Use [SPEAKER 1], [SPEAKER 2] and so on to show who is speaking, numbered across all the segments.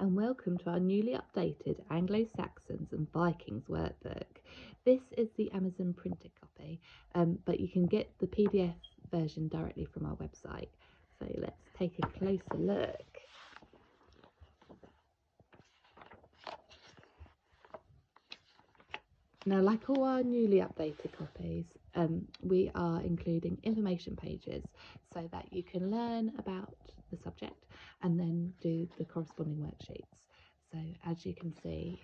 [SPEAKER 1] and welcome to our newly updated Anglo-Saxons and Vikings workbook. This is the Amazon printed copy, but you can get the PDF version directly from our website. So let's take a closer look. Now, like all our newly updated copies, we are including information pages so that you can learn about the subject and then do the corresponding worksheets. So as you can see,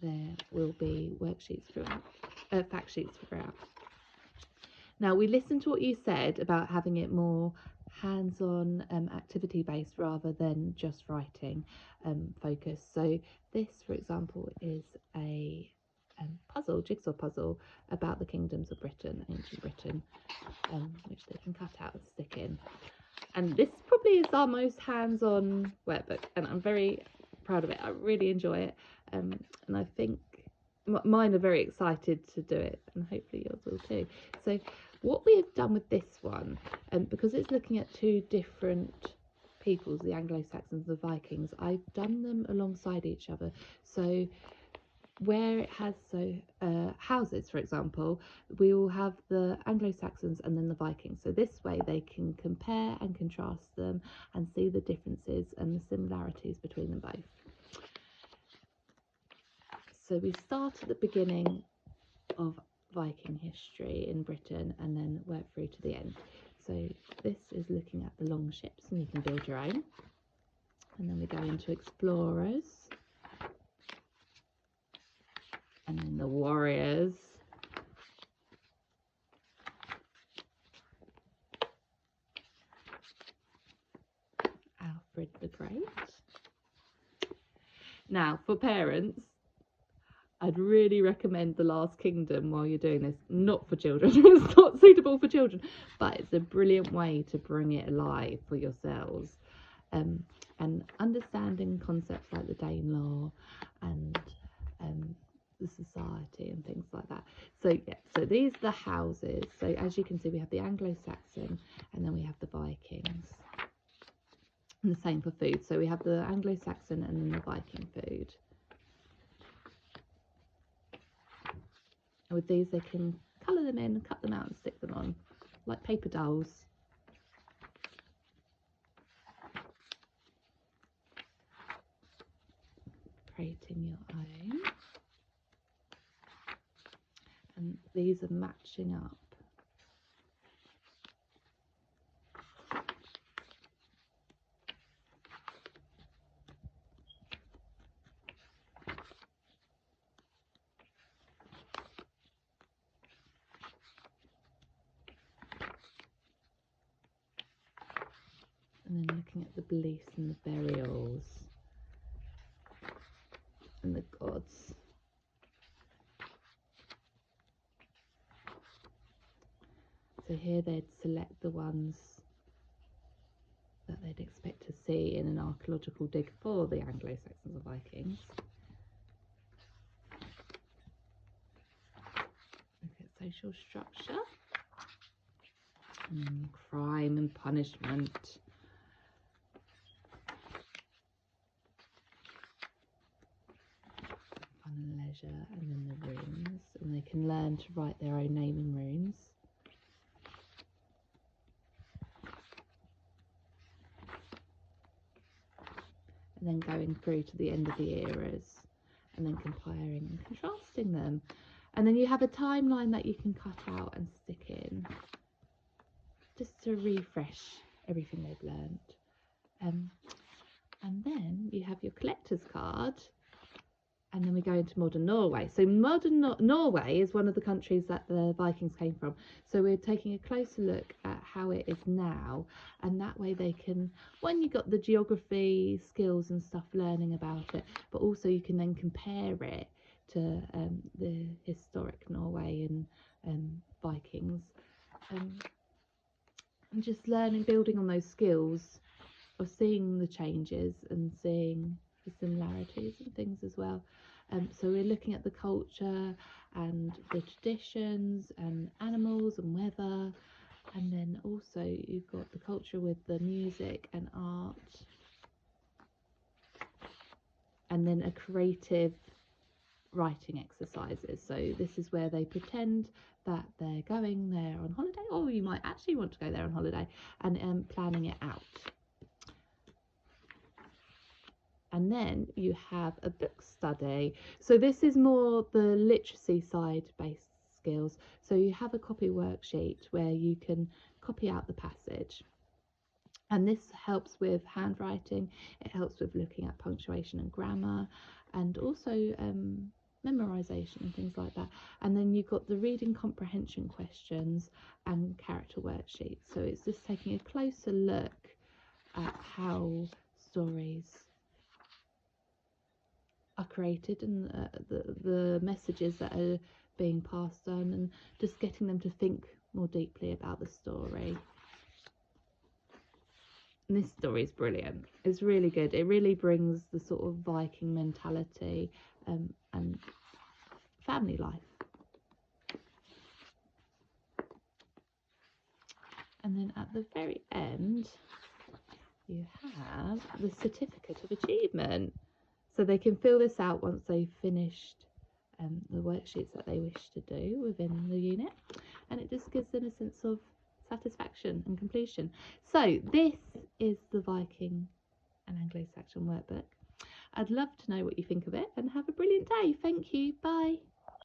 [SPEAKER 1] there will be worksheets throughout, fact sheets throughout. Now, we listened to what you said about having it more hands-on, activity-based rather than just writing focused. So this, for example, is a jigsaw puzzle about the kingdoms of Britain, ancient Britain, which they can cut out and stick in. And this probably is our most hands-on workbook, and I'm very proud of it. I really enjoy it, and I think mine are very excited to do it, and hopefully yours will too. So what we have done with this one, because it's looking at two different peoples, the Anglo-Saxons and the Vikings, I've done them alongside each other. So where it has houses, for example, we will have the Anglo-Saxons and then the Vikings. So this way they can compare and contrast them and see the differences and the similarities between them both. So we start at the beginning of Viking history in Britain and then work through to the end. So this is looking at the long ships, and you can build your own. And then we go into explorers. And then the warriors. Alfred the Great. Now, for parents, I'd really recommend The Last Kingdom while you're doing this. Not for children. It's not suitable for children, but it's a brilliant way to bring it alive for yourselves. And understanding concepts like the Danelaw and the society and things like that. So yeah, so these are the houses. So as you can see, we have the Anglo-Saxon and then we have the Vikings. And the same for food. So we have the Anglo-Saxon and then the Viking food. And with these, they can colour them in, cut them out and stick them on, like paper dolls. Creating your own. And these are matching up. And then looking at the beliefs and the burials and the gods. So here they'd select the ones that they'd expect to see in an archaeological dig for the Anglo-Saxons and Vikings. Look at social structure. And then crime and punishment. Fun and leisure, and then the runes. And they can learn to write their own name in runes. And then going through to the end of the eras and then comparing and contrasting them. And then you have a timeline that you can cut out and stick in just to refresh everything they've learned. And then you have your collector's card, and then we go into modern Norway. So modern Norway is one of the countries that the Vikings came from. So we're taking a closer look at how it is now, and that way they can, when you got the geography skills and stuff learning about it, but also you can then compare it to the historic Norway and Vikings, and just learning, building on those skills of seeing the changes and seeing the similarities and things as well. So we're looking at the culture and the traditions and animals and weather, and then also you've got the culture with the music and art. and then a creative writing exercises. So this is where they pretend that they're going there on holiday, or you might actually want to go there on holiday, and planning it out. And then you have a book study. So this is more the literacy side based skills. So you have a copy worksheet where you can copy out the passage. And this helps with handwriting. It helps with looking at punctuation and grammar, and also memorization and things like that. And then you've got the reading comprehension questions and character worksheets. So it's just taking a closer look at how stories are created and the messages that are being passed on, and just getting them to think more deeply about the story. And this story is brilliant. It's really good. It really brings the sort of Viking mentality and family life. And then at the very end, you have the certificate of achievement. So they can fill this out once they've finished the worksheets that they wish to do within the unit. And it just gives them a sense of satisfaction and completion. So this is the Viking and Anglo-Saxon workbook. I'd love to know what you think of it, and have a brilliant day. Thank you. Bye.